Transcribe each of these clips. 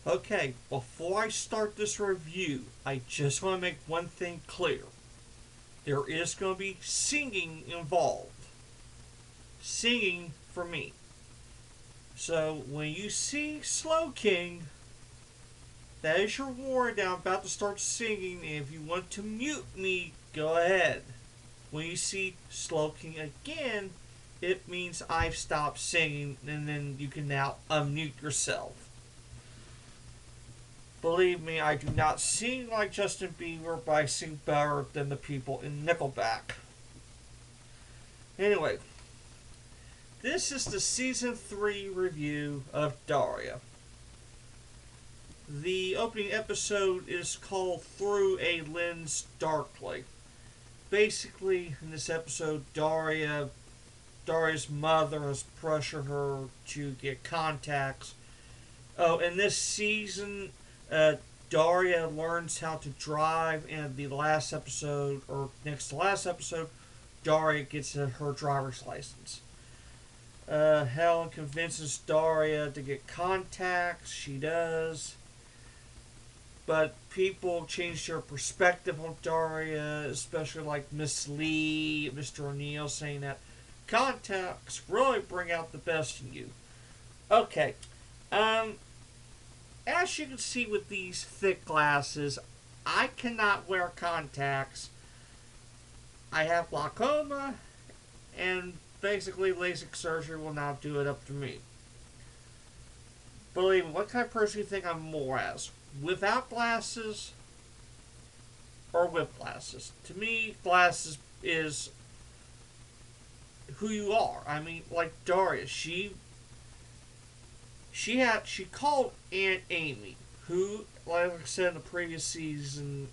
Okay, before I start this review, I just want to make one thing clear. There is going to be singing involved. Singing for me. So when you see Slow King, that is your warning that I'm about to start singing. And if you want to mute me, go ahead. When you see Slow King again, it means I've stopped singing, and then you can now unmute yourself. Believe me, I do not sing like Justin Bieber, but I sing better than the people in Nickelback. Anyway, this is the season 3 review of Daria. The opening episode is called Through a Lens Darkly. Basically, in this episode, Daria's mother has pressured her to get contacts. Oh, in this season, Daria learns how to drive, and the last episode, or next to last episode, Daria gets her driver's license. Helen convinces Daria to get contacts. She does. But people change their perspective on Daria, especially like Miss Lee, Mr. O'Neill, saying that contacts really bring out the best in you. Okay. Um, as you can see with these thick glasses, I cannot wear contacts. I have glaucoma, and basically LASIK surgery will not do it up to me. Believe me, what kind of person do you think I'm more as? Without glasses or with glasses? To me, glasses is who you are. I mean, like Daria, she called Aunt Amy, who, like I said in the previous season,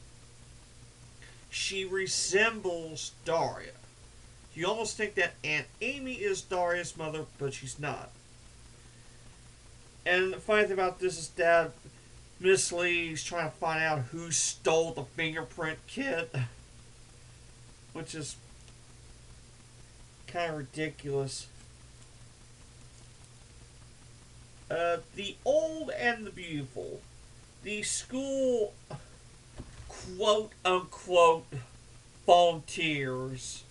she resembles Daria. You almost think that Aunt Amy is Daria's mother, but she's not. And the funny thing about this is that Miss Lee's trying to find out who stole the fingerprint kit, which is kind of ridiculous. The Old and the Beautiful. The school, quote unquote, volunteers.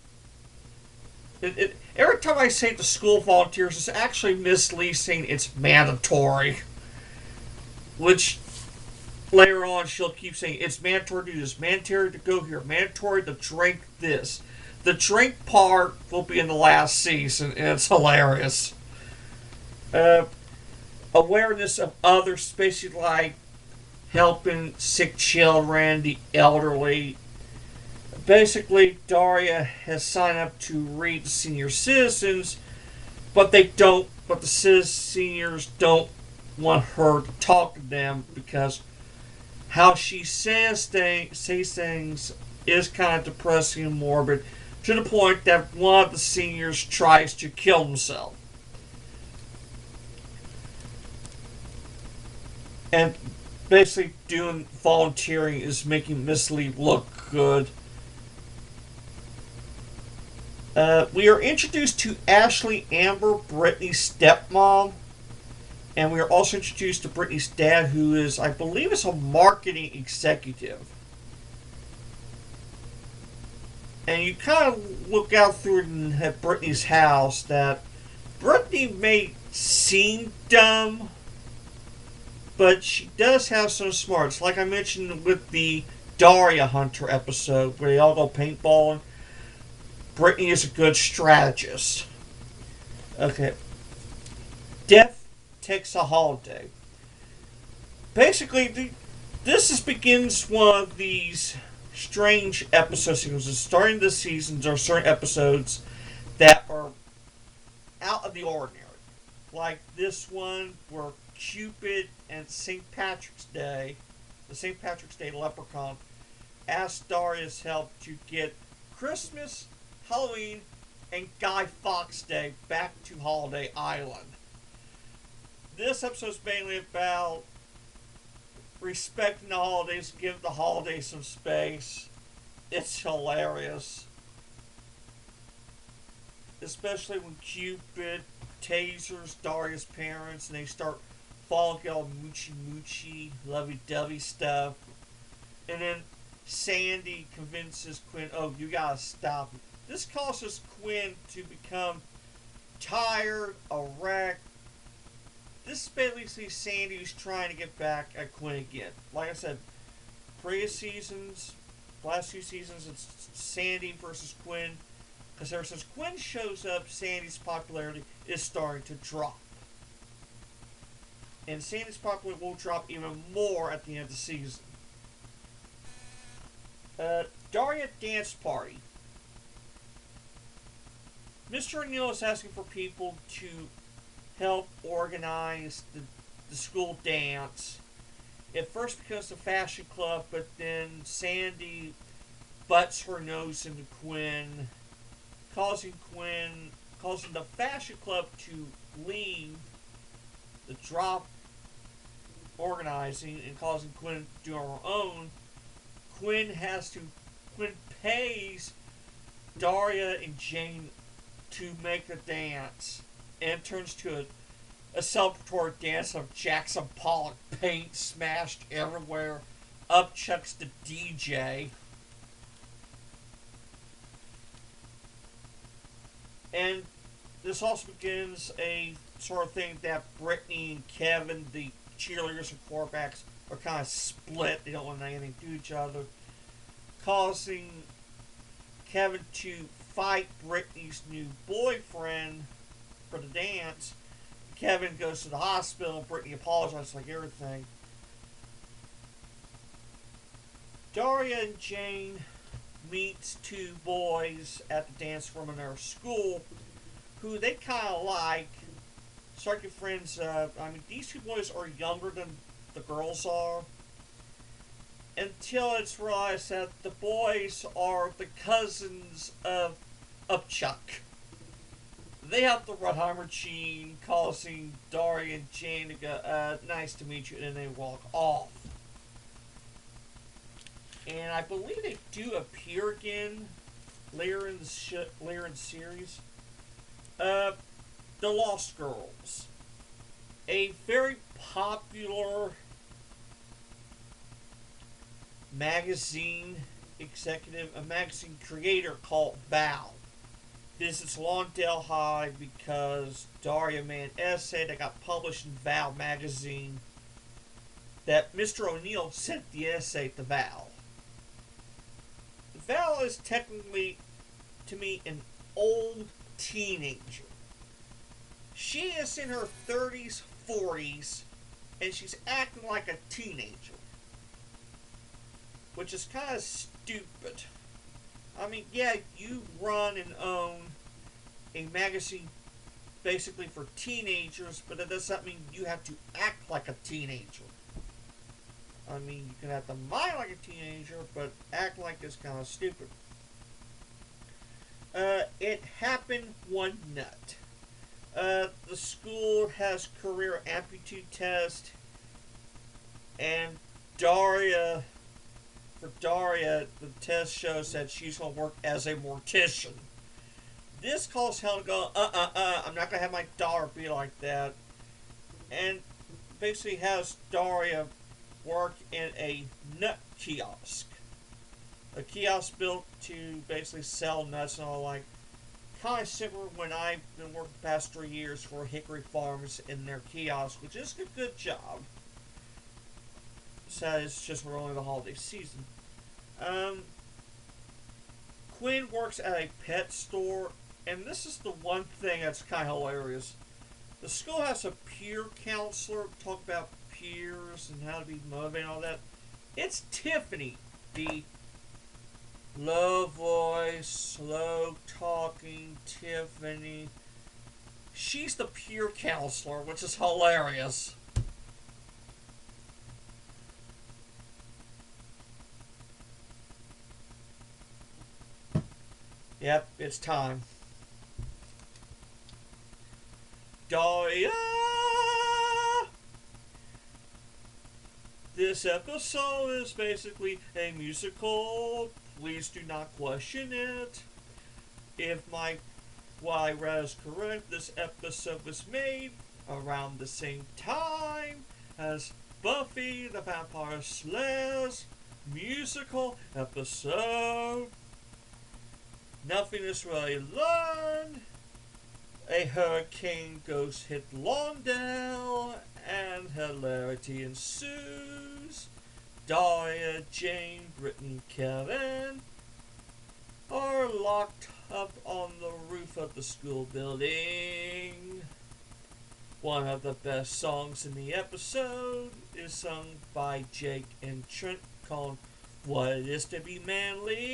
Every time I say the school volunteers, it's actually Miss Lee saying it's mandatory. Which, later on, she'll keep saying it's mandatory to do this, mandatory to go here, mandatory to drink this. The drink part will be in the last season, and it's hilarious. Uh, Awareness of others, basically like helping sick children, the elderly. Basically, Daria has signed up to read the senior citizens, but they don't. But the seniors don't want her to talk to them because how she says things is kind of depressing and morbid, to the point that one of the seniors tries to kill himself. And basically, doing volunteering is making Miss Lee look good. We are introduced to Ashley Amber, Brittany's stepmom, and we are also introduced to Brittany's dad, who is, I believe, is a marketing executive. And you kind of look out through at Brittany's house that Brittany may seem dumb, but she does have some smarts. Like I mentioned with the Daria Hunter episode, where they all go paintballing, Brittany is a good strategist. Okay. Death takes a holiday. Basically, begins one of these strange episode sequences. Starting this season, there are certain episodes that are out of the ordinary. Like this one where Cupid and St. Patrick's Day, the St. Patrick's Day leprechaun, asked Daria's help to get Christmas, Halloween, and Guy Fawkes Day back to Holiday Island. This episode is mainly about respecting the holidays, giving the holidays some space. It's hilarious. Especially when Cupid tasers Daria's parents and they start fall, get all moochy moochy, lovey dovey stuff. And then Sandy convinces Quinn, oh, you gotta stop it. This causes Quinn to become tired, a wreck. This is basically Sandy who's trying to get back at Quinn again. Like I said, previous seasons, last few seasons, it's Sandy versus Quinn. Because ever since Quinn shows up, Sandy's popularity is starting to drop. And Sandy's popularity will drop even more at the end of the season. Daria Dance Party. Mr. O'Neill is asking for people to help organize the school dance. It first becomes the fashion club, but then Sandy butts her nose into Quinn, causing the fashion club to leave the drop organizing and causing Quinn to do her own. Quinn pays Daria and Jane to make a dance, and it turns to a celebratory dance of Jackson Pollock paint smashed everywhere. Up chucks the DJ. And this also begins a sort of thing that Brittany and Kevin, the cheerleaders and quarterbacks, are kind of split. They don't want anything to do with each other, causing Kevin to fight Brittany's new boyfriend for the dance. Kevin goes to the hospital. Brittany apologizes like everything. Daria and Jane meets two boys at the dance from their school who they kind of like. Start your friends up. I mean, these two boys are younger than the girls are, until it's realized that the boys are the cousins of Upchuck. They have the Rudheimer gene, causing Daria and Jane to go, nice to meet you, and then they walk off. And I believe they do appear again later in the series. The Lost Girls. A very popular magazine executive, a magazine creator called Val, visits Lawndale High because Daria made an essay that got published in Val magazine that Mr. O'Neill sent the essay to Val. Val is technically, to me, an old teenager. She is in her 30s, 40s, and she's acting like a teenager, which is kind of stupid. I mean, yeah, you run and own a magazine basically for teenagers, but it does not mean you have to act like a teenager. I mean, you can have to mind like a teenager, but act like it's kind of stupid. It happened one nut. The school has career aptitude test, and Daria, the test shows that she's going to work as a mortician. This calls Helen to go, I'm not going to have my daughter be like that. And basically has Daria work in a nut kiosk. A kiosk built to basically sell nuts and all, like, kind of similar when I've been working the past 3 years for Hickory Farms in their kiosk, which is a good job. So it's just we're only the holiday season. Quinn works at a pet store, and this is the one thing that's kind of hilarious. The school has a peer counselor to talk about peers and how to be motivated and all that. It's Tiffany, the low voice, slow talking Tiffany. She's the peer counselor, which is hilarious. Yep, it's time. Daria! This episode is basically a musical. Please do not question it. If what I read is correct, this episode was made around the same time as Buffy the Vampire Slayer's musical episode. Nothing is really learned. A hurricane goes hit Lawndale, and hilarity ensues. Daria, Jane, Brittany, Kevin are locked up on the roof of the school building. One of the best songs in the episode is sung by Jake and Trent, called What It Is to Be Manly.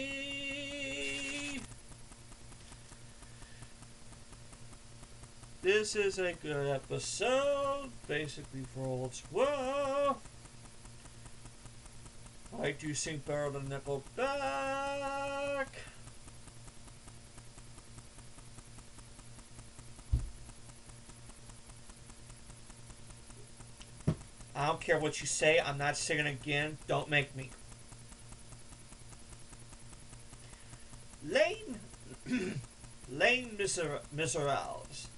This is a good episode, basically for all it's worth. I do sing better than Nickelback. I don't care what you say, I'm not singing again. Don't make me. Lane Miserables.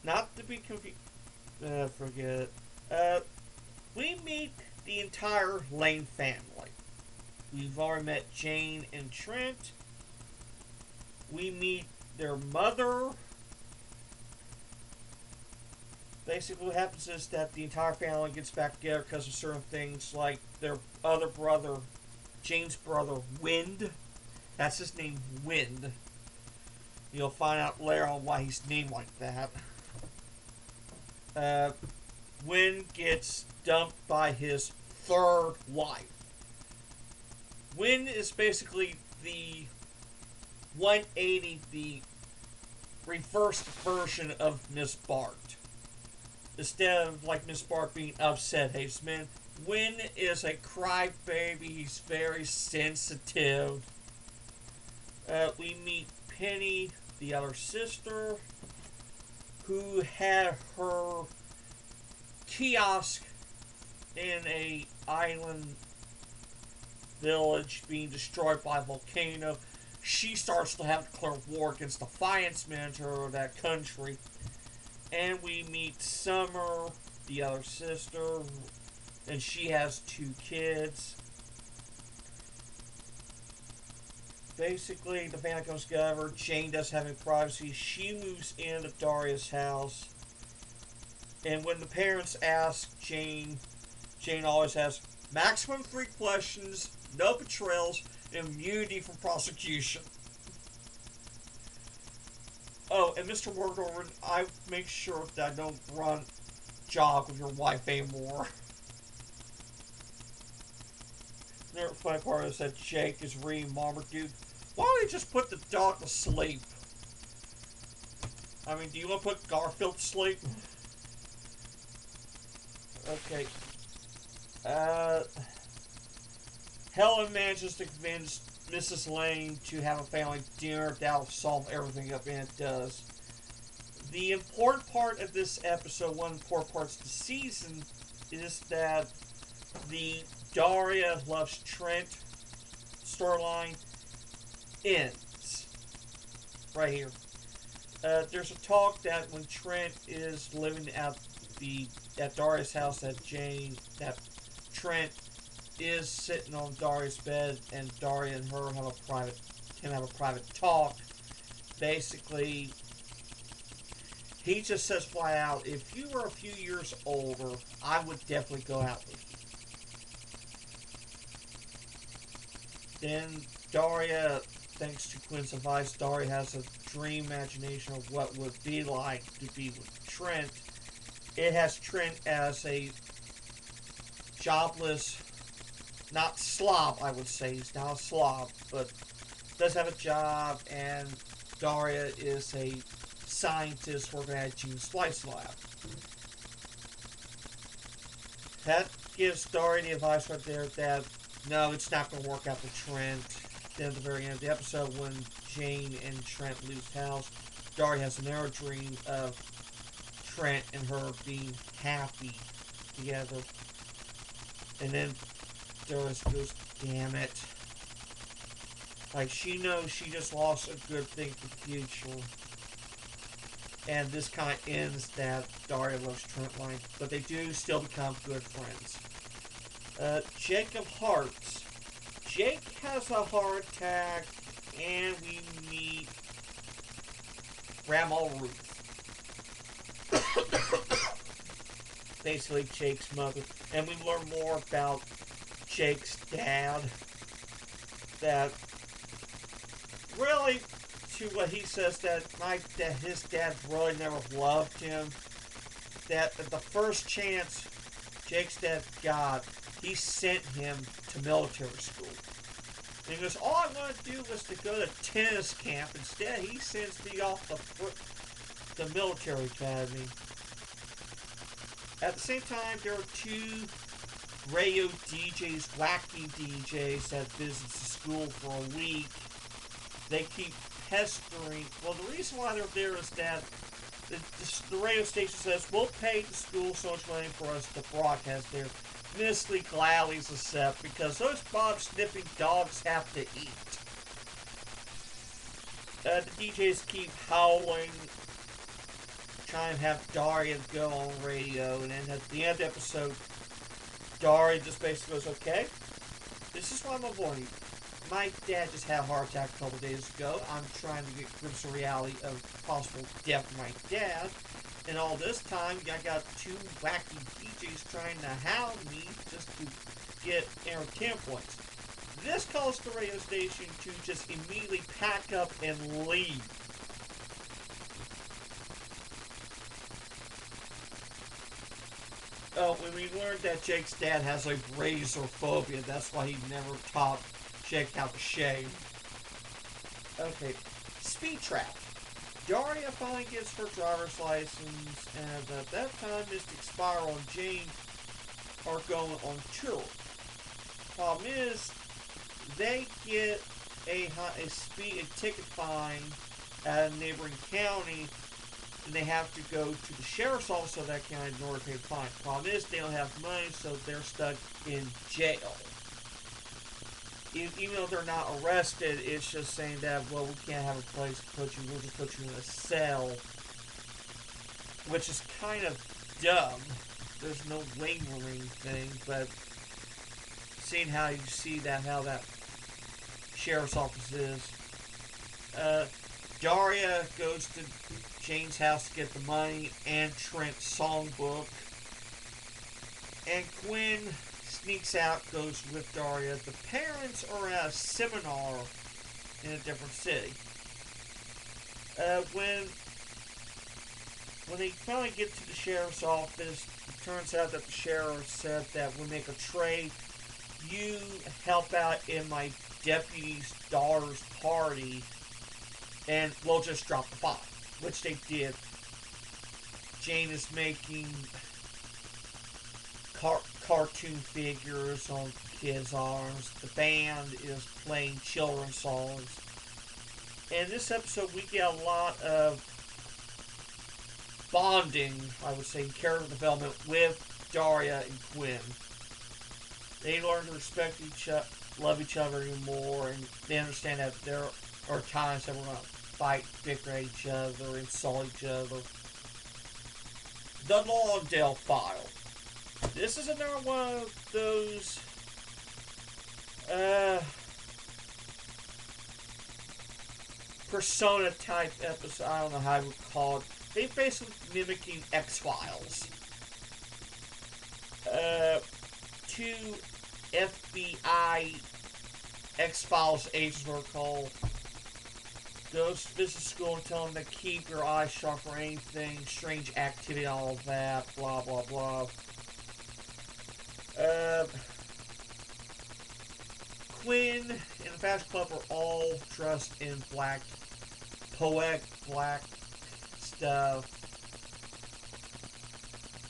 Not to be confused. Forget it. We meet the entire Lane family. We've already met Jane and Trent. We meet their mother. Basically what happens is that the entire family gets back together because of certain things, like their other brother, Jane's brother, Wind. That's his name, Wind. You'll find out later on why he's named like that. Wind gets dumped by his third wife. Wind is basically the 180, the reversed version of Miss Bart. Instead of like Miss Bart being upset, Hazeman, Win is a crybaby. He's very sensitive. We meet Penny, the other sister, who had her kiosk in a island village being destroyed by a volcano. She starts to have to declare war against the finance manager of that country. And we meet Summer, the other sister, and she has 2 kids. Basically, the family comes together. Jane doesn't have any privacy. She moves into Daria's house. And when the parents ask Jane, Jane always has maximum 3 questions, no betrayals, immunity from prosecution. Oh, and Mr. Wardorf, I make sure that I don't run jog with your wife anymore. The funny part is that Jake is reading Marmaduke. Why don't they just put the dog to sleep? I mean, do you want to put Garfield to sleep? Okay. Helen manages to convince Mrs. Lane to have a family dinner. That'll solve everything up, and it does. The important part of this episode, one of the important parts of the season, is that the Daria loves Trent storyline ends right here. There's a talk that when Trent is living at Daria's house, that Trent is sitting on Daria's bed, and Daria and her can have a private talk. Basically, he just says flat out, if you were a few years older, I would definitely go out with you. Then Daria, thanks to Quinn's advice, Daria has a dream imagination of what would be like to be with Trent. It has Trent as a jobless, not slob, I would say. He's not a slob, but does have a job, and Daria is a scientist working at a gene splice lab. That gives Daria the advice right there that no, it's not going to work out for Trent. Then at the very end of the episode, when Jane and Trent leave the house, Daria has another dream of Trent and her being happy together. And then Daria goes, damn it. Like, she knows she just lost a good thing for the future. And this kind of ends that Daria loves Trent line, but they do still become good friends. Jacob Hart's. Jake has a heart attack, and we meet Grandma Ruth. Basically, Jake's mother. And we learn more about Jake's dad. That really, to what he says, that his dad really never loved him. That at the first chance Jake's dad got, he sent him to military school. And he goes, all I want to do was to go to tennis camp. Instead, he sends me off the military academy. At the same time, there are two radio DJs, wacky DJs, that visit the school for a week. They keep pestering. Well, the reason why they're there is that the radio station says, we'll pay the school so much money for us to broadcast there. Miss Lee gladly accept because those bob-sniffing dogs have to eat. The DJs keep howling, trying to have Daria go on radio, and then at the end of the episode, Daria just basically goes, okay, this is why I'm avoiding you. My dad just had a heart attack a couple days ago. I'm trying to get grips with the reality of possible death of my dad. And all this time, I got two wacky DJs trying to hound me just to get entertainment points. This caused the radio station to just immediately pack up and leave. When we learned that Jake's dad has a razor phobia, that's why he never taught Jake how to shave. Okay, speed trap. Daria finally gets her driver's license, and at that time, Mystic Spiral and Jane are going on tour. Problem is, they get a ticket fine at a neighboring county, and they have to go to the sheriff's office of that county in order to pay the fine. Problem is, they don't have money, so they're stuck in jail. Even though they're not arrested, it's just saying that, well, we can't have a place to put you, we'll just put you in a cell. Which is kind of dumb. There's no lingering thing, but seeing how you see that, how that sheriff's office is. Daria goes to Jane's house to get the money and Trent's songbook. And Quinn sneaks out, goes with Daria. The parents are at a seminar in a different city. When they finally get to the sheriff's office, it turns out that the sheriff said that we'll make a trade. You help out in my deputy's daughter's party, and we'll just drop the bomb, which they did. Jane is making cartoon figures on kids' arms. The band is playing children's songs. In this episode, we get a lot of bonding, I would say, character development with Daria and Quinn. They learn to respect each other, love each other even more, and they understand that there are times that we're going to fight, bicker at each other, insult each other. The Longdale File. This is another one of those persona type episodes. I don't know how I would call it. They basically mimicking X-Files. Two FBI X-Files agents were called. Goes to visit school and tell them to keep your eyes sharp for anything, strange activity, all of that, blah, blah, blah. Quinn and the Fashion Club are all dressed in black, poetic black stuff.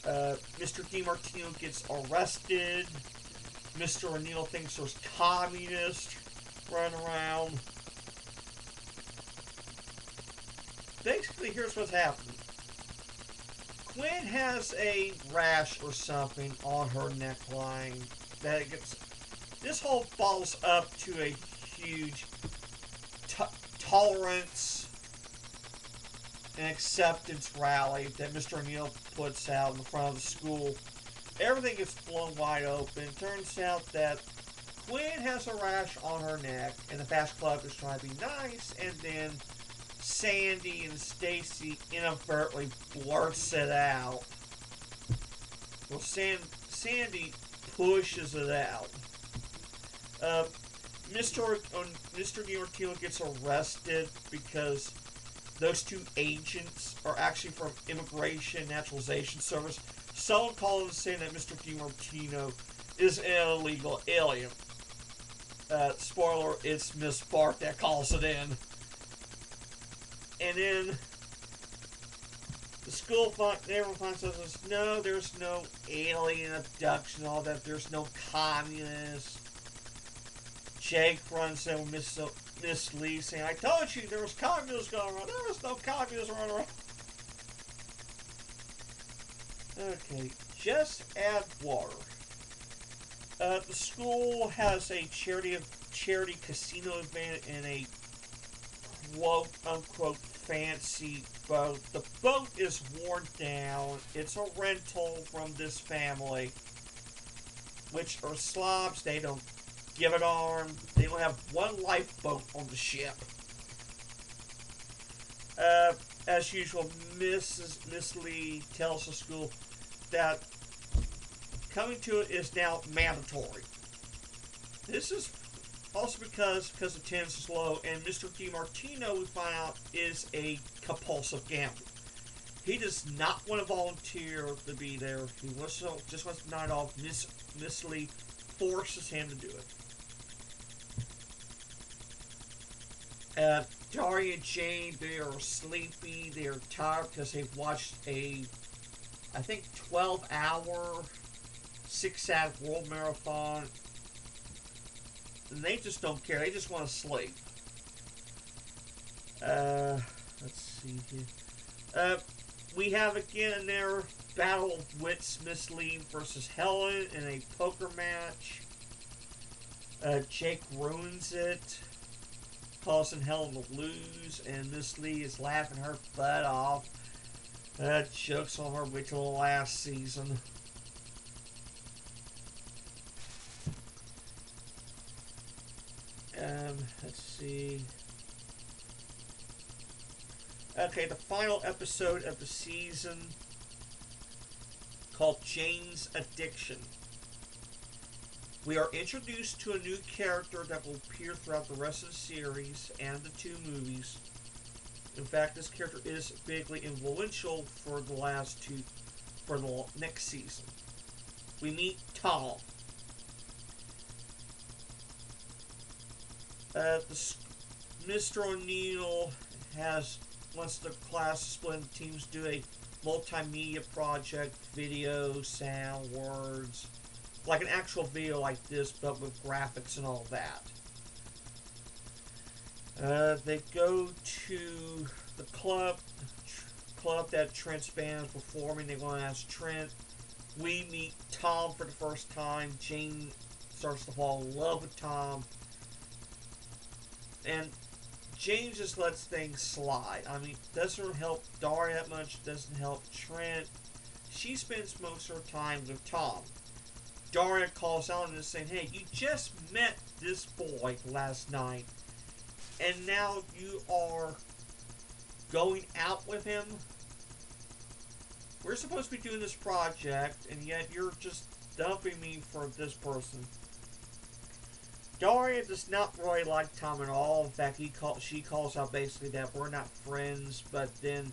Mr. DiMartino gets arrested. Mr. O'Neill thinks there's communists running around. Basically, here's what's happening. Quinn has a rash or something on her neckline that gets. This whole falls up to a huge tolerance an acceptance rally that Mr. O'Neill puts out in the front of the school. Everything gets blown wide open. Turns out that Gwen has a rash on her neck, and the Bash Club is trying to be nice, and then Sandy and Stacy inadvertently blurts it out. Well, Sandy pushes it out. Mr. New York Teal gets arrested because those two agents are actually from Immigration Naturalization Service. Someone called and saying that Mr. DiMartino is an illegal alien. Spoiler, it's Miss Bart that calls it in. And then the school everyone finds out says, no, there's no alien abduction, all that. There's no communists. Jake runs in with Miss Lee saying, I told you there was communists going around. There was no communists running around. Okay, just add water. The school has a charity casino event in a quote unquote fancy boat. The boat is worn down. It's a rental from this family, which are slobs. They don't give an arm. They don't have one lifeboat on the ship. As usual, Miss Lee tells the school that coming to it is now mandatory. This is also because attendance is low, and Mr. DiMartino, we find out, is a compulsive gambler. He does not want to volunteer to be there. He just wants the night off. Miss Lee forces him to do it. Daria and Jane, they are sleepy. They are tired because they've watched a, I think, 12-hour, 6-act world marathon. And they just don't care. They just want to sleep. Let's see here. We have again their battle of wits, Miss Lee versus Helen in a poker match. Jake ruins it, causing Helen to lose, and Miss Lee is laughing her butt off. Jokes on her way till the last season. Let's see. Okay, the final episode of the season, called Jane's Addiction. We are introduced to a new character that will appear throughout the rest of the series and the 2 movies. In fact, this character is bigly influential for the next season. We meet Tom. Mr. O'Neill wants the class to split into teams, do a multimedia project, video, sound, words, like an actual video like this, but with graphics and all that. They go to the club that Trent's band is performing. They want to ask Trent. We meet Tom for the first time. Jane starts to fall in love with Tom. And Jane just lets things slide. I mean, doesn't help Daria that much, doesn't help Trent. She spends most of her time with Tom. Daria calls out and is saying, hey, you just met this boy last night, and now you are going out with him? We're supposed to be doing this project, and yet you're just dumping me for this person. Daria does not really like Tom at all. In fact, she calls out basically that we're not friends, but then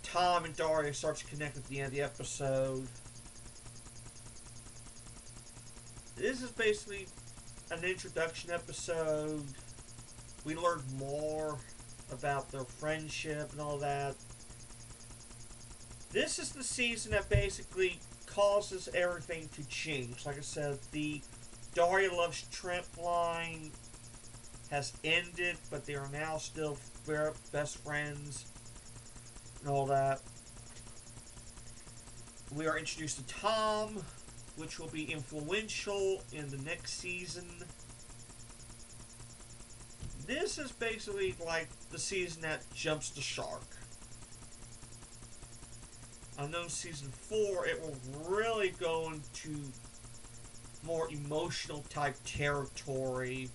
Tom and Daria start to connect at the end of the episode. This is basically an introduction episode. We learn more about their friendship and all that. This is the season that basically causes everything to change. Like I said, the Daria loves Trent line has ended, but they are now still best friends and all that. We are introduced to Tom, which will be influential in the next season. This is basically like the season that jumps the shark. I know season 4 it will really go into more emotional type territory.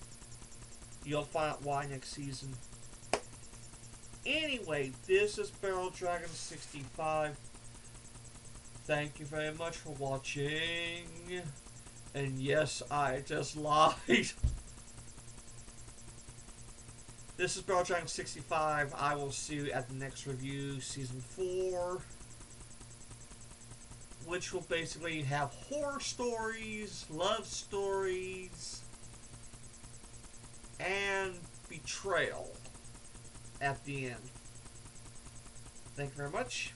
You'll find out why next season. Anyway, this is Barrel Dragon 65. Thank you very much for watching. And yes, I just lied. This is Barrel Dragon 65. I will see you at the next review, season 4. Which will basically have horror stories, love stories, and betrayal at the end. Thank you very much.